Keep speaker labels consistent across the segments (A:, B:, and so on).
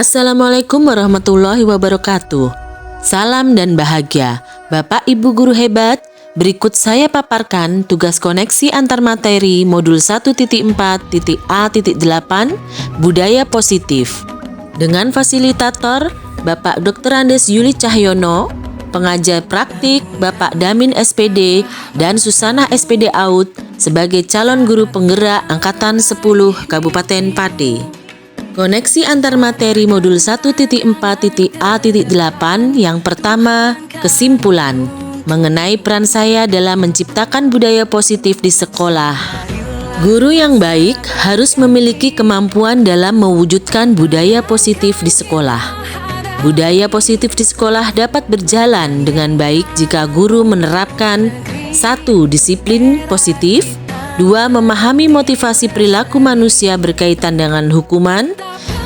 A: Assalamualaikum warahmatullahi wabarakatuh. Salam dan bahagia. Bapak Ibu guru hebat, berikut saya paparkan tugas koneksi antar materi modul 1.4.A.8 Budaya Positif. Dengan fasilitator Bapak Dr. Andes Yuli Cahyono, pengajar praktik Bapak Damin SPD dan Susana SPD AUD sebagai calon guru penggerak Angkatan 10 Kabupaten Pati. Koneksi antar materi modul 1.4.A.8 yang pertama, kesimpulan mengenai peran saya dalam menciptakan budaya positif di sekolah. Guru yang baik harus memiliki kemampuan dalam mewujudkan budaya positif di sekolah. Budaya positif di sekolah dapat berjalan dengan baik jika guru menerapkan 1. Disiplin positif, 2. Memahami motivasi perilaku manusia berkaitan dengan hukuman,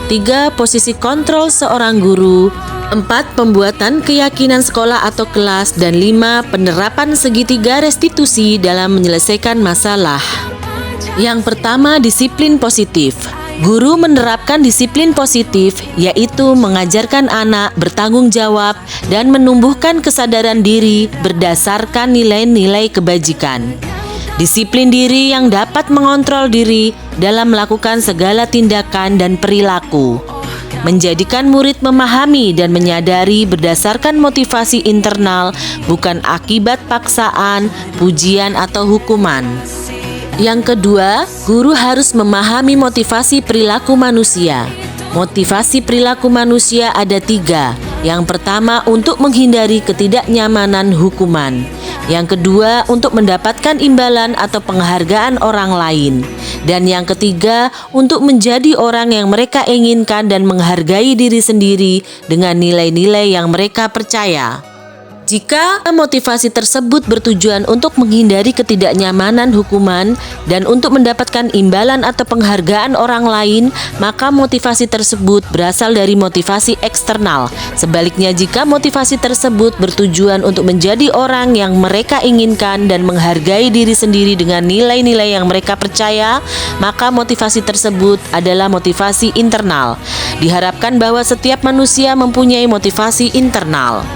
A: 3. Posisi kontrol seorang guru, 4. Pembuatan keyakinan sekolah atau kelas, dan 5. Penerapan segitiga restitusi dalam menyelesaikan masalah. Yang pertama, disiplin positif. Guru menerapkan disiplin positif, yaitu mengajarkan anak bertanggung jawab dan menumbuhkan kesadaran diri berdasarkan nilai-nilai kebajikan. Disiplin diri yang dapat mengontrol diri dalam melakukan segala tindakan dan perilaku. Menjadikan murid memahami dan menyadari berdasarkan motivasi internal, bukan akibat paksaan, pujian, atau hukuman. Yang kedua, guru harus memahami motivasi perilaku manusia. Motivasi perilaku manusia ada 3. Yang pertama, untuk menghindari ketidaknyamanan hukuman. Yang kedua, untuk mendapatkan imbalan atau penghargaan orang lain. Dan yang ketiga, untuk menjadi orang yang mereka inginkan dan menghargai diri sendiri dengan nilai-nilai yang mereka percaya. Jika motivasi tersebut bertujuan untuk menghindari ketidaknyamanan hukuman dan untuk mendapatkan imbalan atau penghargaan orang lain, maka motivasi tersebut berasal dari motivasi eksternal. Sebaliknya, jika motivasi tersebut bertujuan untuk menjadi orang yang mereka inginkan dan menghargai diri sendiri dengan nilai-nilai yang mereka percaya, maka motivasi tersebut adalah motivasi internal. Diharapkan bahwa setiap manusia mempunyai motivasi internal.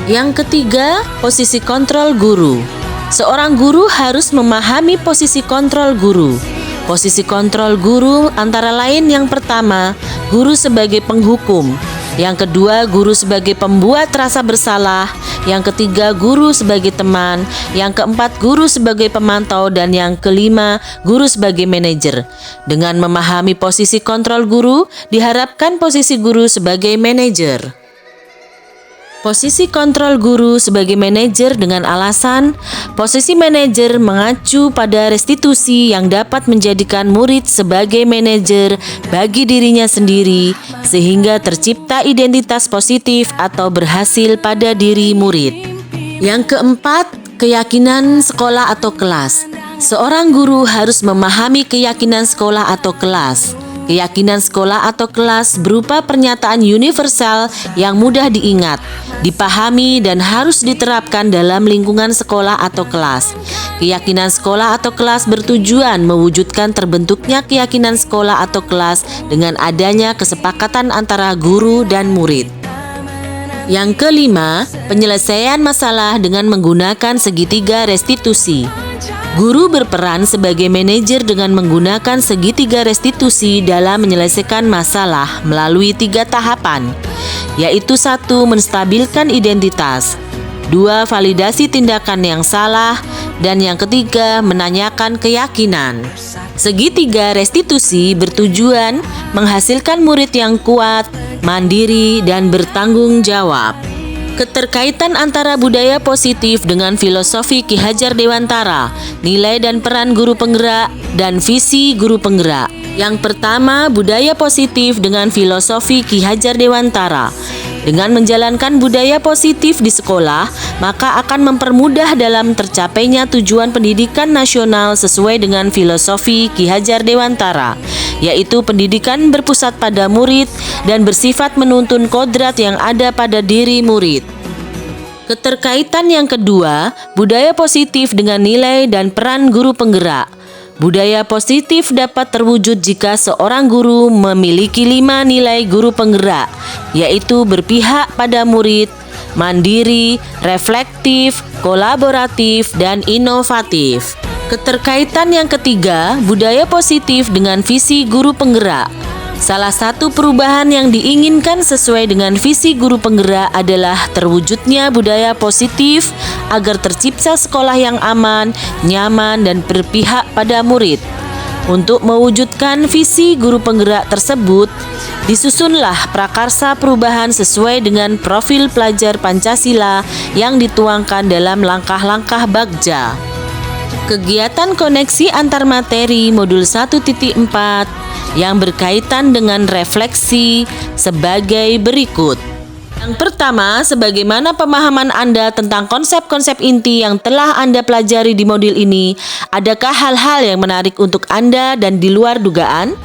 A: Yang ketiga, posisi kontrol guru. Seorang guru harus memahami posisi kontrol guru. Posisi kontrol guru antara lain yang pertama, guru sebagai penghukum. Yang kedua, guru sebagai pembuat rasa bersalah. Yang ketiga, guru sebagai teman. Yang keempat, guru sebagai pemantau. Dan yang kelima, guru sebagai manajer. Dengan memahami posisi kontrol guru, diharapkan posisi guru sebagai manajer. Posisi kontrol guru sebagai manajer dengan alasan posisi manajer mengacu pada restitusi yang dapat menjadikan murid sebagai manajer bagi dirinya sendiri sehingga tercipta identitas positif atau berhasil pada diri murid. Yang keempat, keyakinan sekolah atau kelas. Seorang guru harus memahami keyakinan sekolah atau kelas. Keyakinan sekolah atau kelas berupa pernyataan universal yang mudah diingat, dipahami, dan harus diterapkan dalam lingkungan sekolah atau kelas. Keyakinan sekolah atau kelas bertujuan mewujudkan terbentuknya keyakinan sekolah atau kelas dengan adanya kesepakatan antara guru dan murid. Yang kelima, penyelesaian masalah dengan menggunakan segitiga restitusi. Guru berperan sebagai manajer dengan menggunakan segitiga restitusi dalam menyelesaikan masalah melalui 3 tahapan, yaitu 1. Menstabilkan identitas, 2. Validasi tindakan yang salah, dan yang ketiga, menanyakan keyakinan. Segitiga restitusi bertujuan menghasilkan murid yang kuat, mandiri, dan bertanggung jawab. Keterkaitan antara budaya positif dengan filosofi Ki Hajar Dewantara, nilai dan peran guru penggerak, dan visi guru penggerak. Yang pertama, budaya positif dengan filosofi Ki Hajar Dewantara. Dengan menjalankan budaya positif di sekolah, maka akan mempermudah dalam tercapainya tujuan pendidikan nasional sesuai dengan filosofi Ki Hajar Dewantara, yaitu pendidikan berpusat pada murid dan bersifat menuntun kodrat yang ada pada diri murid. Keterkaitan yang kedua, budaya positif dengan nilai dan peran guru penggerak. Budaya positif dapat terwujud jika seorang guru memiliki 5 nilai guru penggerak, yaitu berpihak pada murid, mandiri, reflektif, kolaboratif, dan inovatif. Keterkaitan yang ketiga, budaya positif dengan visi guru penggerak. Salah satu perubahan yang diinginkan sesuai dengan visi guru penggerak adalah terwujudnya budaya positif agar tercipta sekolah yang aman, nyaman, dan berpihak pada murid. Untuk mewujudkan visi guru penggerak tersebut, disusunlah prakarsa perubahan sesuai dengan profil pelajar Pancasila yang dituangkan dalam langkah-langkah Bagja. Kegiatan koneksi antar materi modul 1.4 yang berkaitan dengan refleksi sebagai berikut. Yang pertama, sebagaimana pemahaman Anda tentang konsep-konsep inti yang telah Anda pelajari di modul ini, adakah hal-hal yang menarik untuk Anda dan di luar dugaan?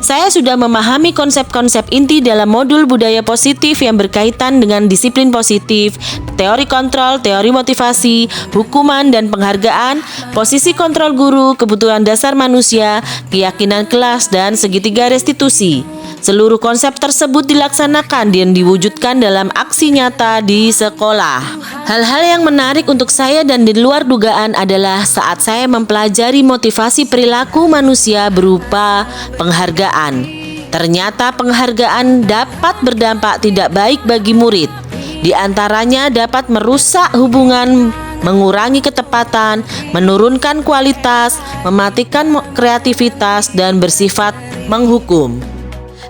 A: Saya sudah memahami konsep-konsep inti dalam modul budaya positif yang berkaitan dengan disiplin positif, teori kontrol, teori motivasi, hukuman dan penghargaan, posisi kontrol guru, kebutuhan dasar manusia, keyakinan kelas, dan segitiga restitusi. Seluruh konsep tersebut dilaksanakan dan diwujudkan dalam aksi nyata di sekolah. Hal-hal yang menarik untuk saya dan di luar dugaan adalah saat saya mempelajari motivasi perilaku manusia berupa penghargaan. Ternyata penghargaan dapat berdampak tidak baik bagi murid. Di antaranya dapat merusak hubungan, mengurangi ketepatan, menurunkan kualitas, mematikan kreativitas, dan bersifat menghukum.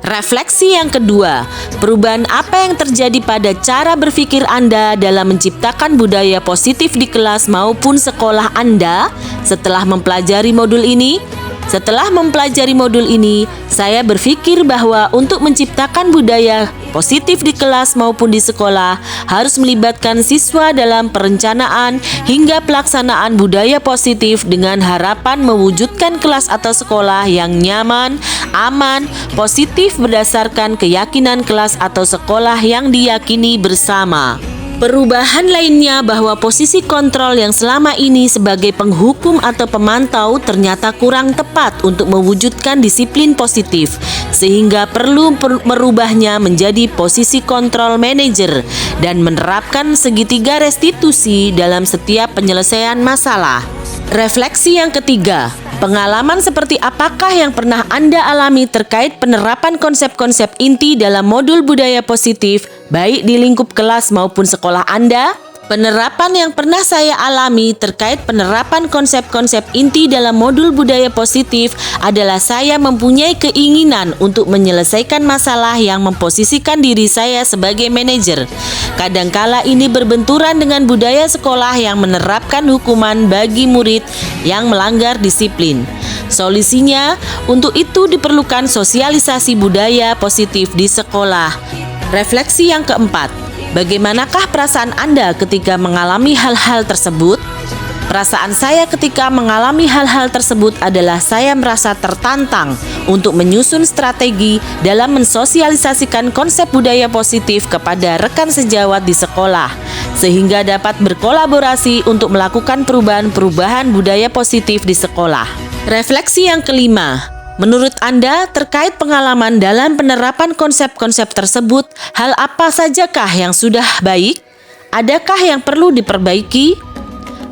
A: Refleksi yang kedua, perubahan apa yang terjadi pada cara berpikir Anda dalam menciptakan budaya positif di kelas maupun sekolah Anda setelah mempelajari modul ini? Setelah mempelajari modul ini, saya berpikir bahwa untuk menciptakan budaya positif di kelas maupun di sekolah harus melibatkan siswa dalam perencanaan hingga pelaksanaan budaya positif dengan harapan mewujudkan kelas atau sekolah yang nyaman, aman, positif berdasarkan keyakinan kelas atau sekolah yang diyakini bersama. Perubahan lainnya bahwa posisi kontrol yang selama ini sebagai penghukum atau pemantau ternyata kurang tepat untuk mewujudkan disiplin positif, sehingga perlu merubahnya menjadi posisi kontrol manajer dan menerapkan segitiga restitusi dalam setiap penyelesaian masalah. Refleksi yang ketiga, pengalaman seperti apakah yang pernah Anda alami terkait penerapan konsep-konsep inti dalam modul budaya positif, baik di lingkup kelas maupun sekolah Anda? Penerapan yang pernah saya alami terkait penerapan konsep-konsep inti dalam modul budaya positif adalah saya mempunyai keinginan untuk menyelesaikan masalah yang memposisikan diri saya sebagai manajer. Kadangkala ini berbenturan dengan budaya sekolah yang menerapkan hukuman bagi murid yang melanggar disiplin. Solusinya, untuk itu diperlukan sosialisasi budaya positif di sekolah. Refleksi yang keempat, bagaimanakah perasaan Anda ketika mengalami hal-hal tersebut? Perasaan saya ketika mengalami hal-hal tersebut adalah saya merasa tertantang untuk menyusun strategi dalam mensosialisasikan konsep budaya positif kepada rekan sejawat di sekolah, sehingga dapat berkolaborasi untuk melakukan perubahan-perubahan budaya positif di sekolah. Refleksi yang kelima, menurut Anda terkait pengalaman dalam penerapan konsep-konsep tersebut, hal apa sajakah yang sudah baik? Adakah yang perlu diperbaiki?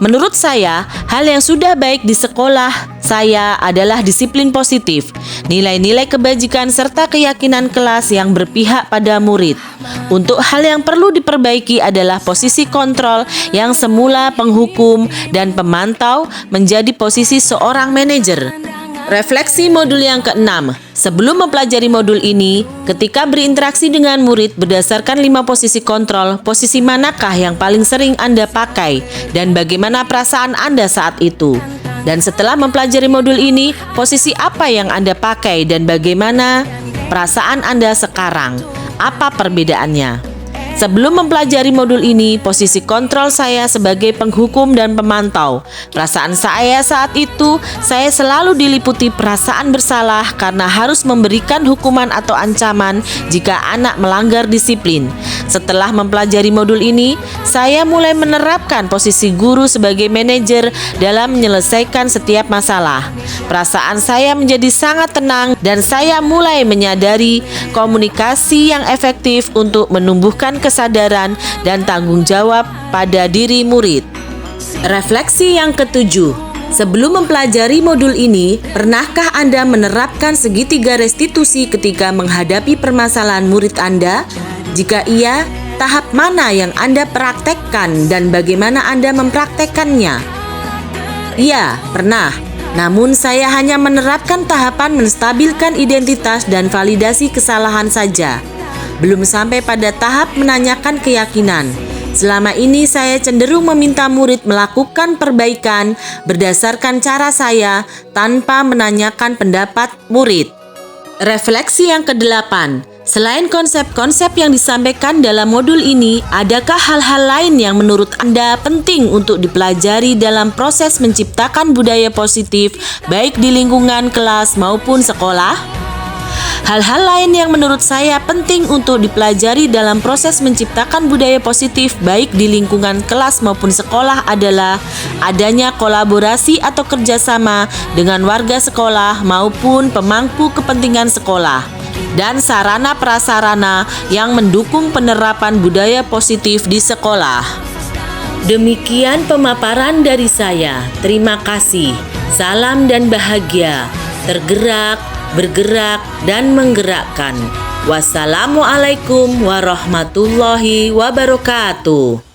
A: Menurut saya, hal yang sudah baik di sekolah saya adalah disiplin positif, nilai-nilai kebajikan serta keyakinan kelas yang berpihak pada murid. Untuk hal yang perlu diperbaiki adalah posisi kontrol yang semula penghukum dan pemantau menjadi posisi seorang manajer. Refleksi modul yang keenam. Sebelum mempelajari modul ini, ketika berinteraksi dengan murid berdasarkan 5 posisi kontrol, posisi manakah yang paling sering Anda pakai dan bagaimana perasaan Anda saat itu? Dan setelah mempelajari modul ini, posisi apa yang Anda pakai dan bagaimana perasaan Anda sekarang? Apa perbedaannya? Sebelum mempelajari modul ini, posisi kontrol saya sebagai penghukum dan pemantau. Perasaan saya saat itu, saya selalu diliputi perasaan bersalah karena harus memberikan hukuman atau ancaman jika anak melanggar disiplin. Setelah mempelajari modul ini, saya mulai menerapkan posisi guru sebagai manajer dalam menyelesaikan setiap masalah. Perasaan saya menjadi sangat tenang dan saya mulai menyadari komunikasi yang efektif untuk menumbuhkan kesadaran dan tanggung jawab pada diri murid. Refleksi yang ketujuh. Sebelum mempelajari modul ini, pernahkah Anda menerapkan segitiga restitusi ketika menghadapi permasalahan murid Anda? Jika iya, tahap mana yang Anda praktekkan dan bagaimana Anda mempraktekkannya? Iya, pernah. Namun saya hanya menerapkan tahapan menstabilkan identitas dan validasi kesalahan saja. Belum sampai pada tahap menanyakan keyakinan. Selama ini saya cenderung meminta murid melakukan perbaikan berdasarkan cara saya tanpa menanyakan pendapat murid. Refleksi yang kedelapan. Selain konsep-konsep yang disampaikan dalam modul ini, adakah hal-hal lain yang menurut Anda penting untuk dipelajari dalam proses menciptakan budaya positif, baik di lingkungan kelas maupun sekolah? Hal-hal lain yang menurut saya penting untuk dipelajari dalam proses menciptakan budaya positif, baik di lingkungan kelas maupun sekolah adalah adanya kolaborasi atau kerjasama dengan warga sekolah maupun pemangku kepentingan sekolah, dan sarana prasarana yang mendukung penerapan budaya positif di sekolah. Demikian pemaparan dari saya. Terima kasih. Salam dan bahagia. Tergerak, bergerak, dan menggerakkan. Wassalamualaikum warahmatullahi wabarakatuh.